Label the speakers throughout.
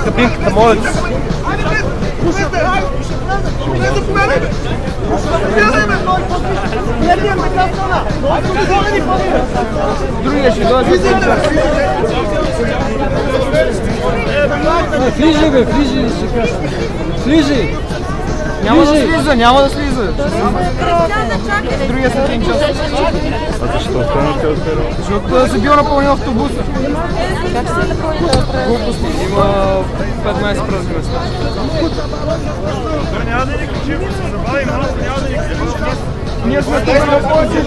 Speaker 1: Кабинката, моля ти. Другия ще дойде. Влизай бе, влизай. Влизай. Няма да слиза, няма да слиза. Другия са 3 часа.
Speaker 2: А защо останете от перо?
Speaker 1: Защото се бил напълнил автобуса. Глупости, има 15 празни места.
Speaker 2: Няма да ни качим, се забавим малко, няма да ни качим.
Speaker 1: Ние сме тук на повече.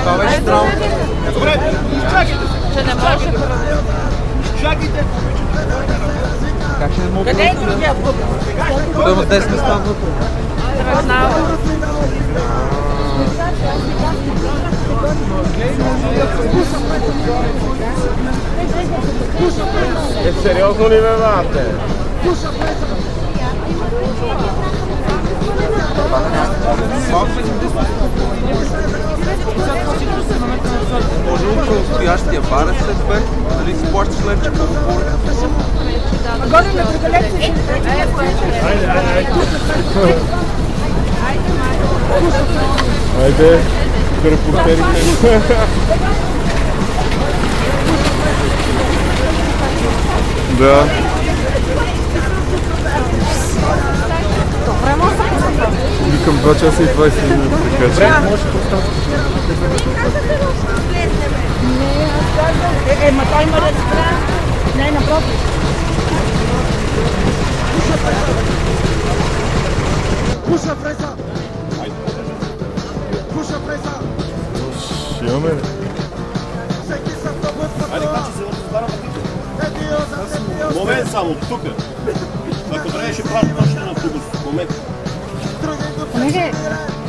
Speaker 1: Това беше странно.
Speaker 3: Добре, чакайте! Че не може. Чакайте!
Speaker 1: Как ще не мога?
Speaker 3: Къде е другия път?
Speaker 1: Той има 10 места вътре.
Speaker 3: Не знам.
Speaker 2: Сериозно ли ме вате?
Speaker 1: Може ли престоящия бар е след бе? Дали си плащаш левче по поле?
Speaker 2: Айде, репортерите. Да. Викам 2 часа и 20 минути, така че...
Speaker 3: Ма той има ресторант. Не, напротив.
Speaker 4: Пуша преса! Пуша преса!
Speaker 2: Ще имаме ли?
Speaker 4: Всеки с автобус пътува!
Speaker 5: Момент само, тук. Ако трябва ще правя точно на автобус. Момент.
Speaker 6: Понеже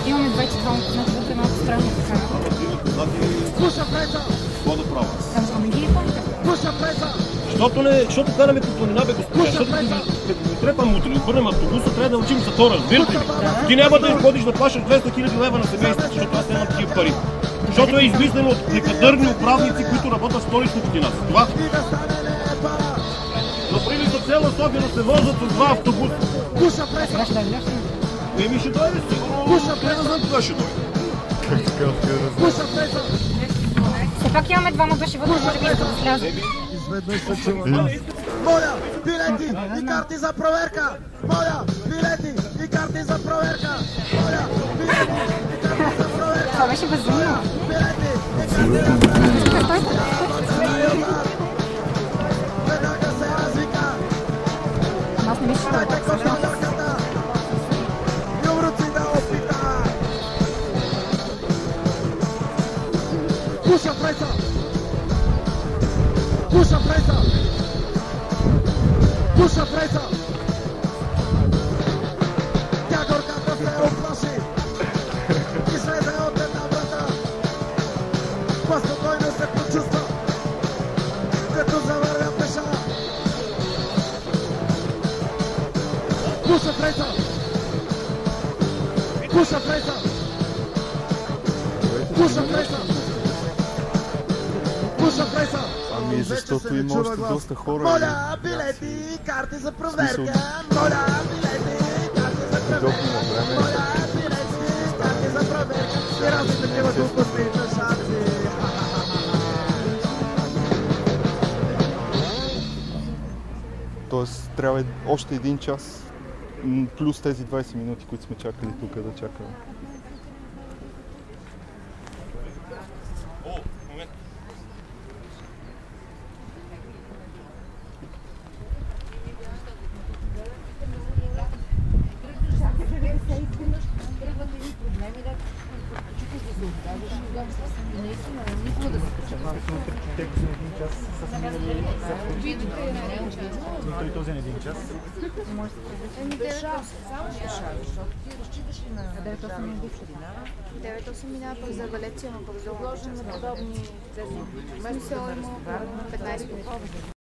Speaker 6: имаме вече двама познати вътре, малко странно така.
Speaker 4: Пуша преса!
Speaker 5: Какво да правя?
Speaker 6: Ами ги ли помните?
Speaker 4: Пуша преса!
Speaker 5: Защото караме по планина, бе госпожа, защото като го трепам утре, отвърнем автобуса, трябва да учим за тора, разбирате ли? Ти няма да ходиш да плащаш 200 000 лева на семейството, защото аз нямам такива пари. Защото е измислено от некадърни управници, които работят в Столична община. Това. Направили за цяла София да се возят с 2 автобуса.
Speaker 4: Пуша преса!
Speaker 5: Еми ще дойде, сигурно. Не да знам кога ще дойде.
Speaker 4: Пуша преса!
Speaker 6: Все пак имаме двама души вътре, може би иска да слязат.
Speaker 4: Изведнъж се чува. Моля, билети и карти за проверка! Моля, билети и карти за проверка! Моля, билети и карти за проверка!
Speaker 6: Това беше безумно.
Speaker 4: Билети и карти за проверка! Веднага се развика!
Speaker 6: Аз не мисля, че
Speaker 4: Дайте кошмарката! Юмруци да опита! Пуша преса! Пуша преса! Пуша преса! Тя горката се оплаши и слезе от една врата. По-спокойно се почувства, като завървя пеша. Пуша преса! Пуша преса! Пуша преса! Пуша преса!
Speaker 2: Ами защото има още доста хора.
Speaker 4: Моля, билети и карти за проверка! Моля, билети и карти за проверка! Моля, билети и карти за проверка! И разни такива глупости на шанси!
Speaker 2: Тоест трябва още 1 час, плюс тези 20 минути, които сме чакали тук да чакаме.
Speaker 7: Той този на един час.
Speaker 6: Еми 9-8 минава пък за Валеция, но пък за подобни. Смисъл има 15 минути.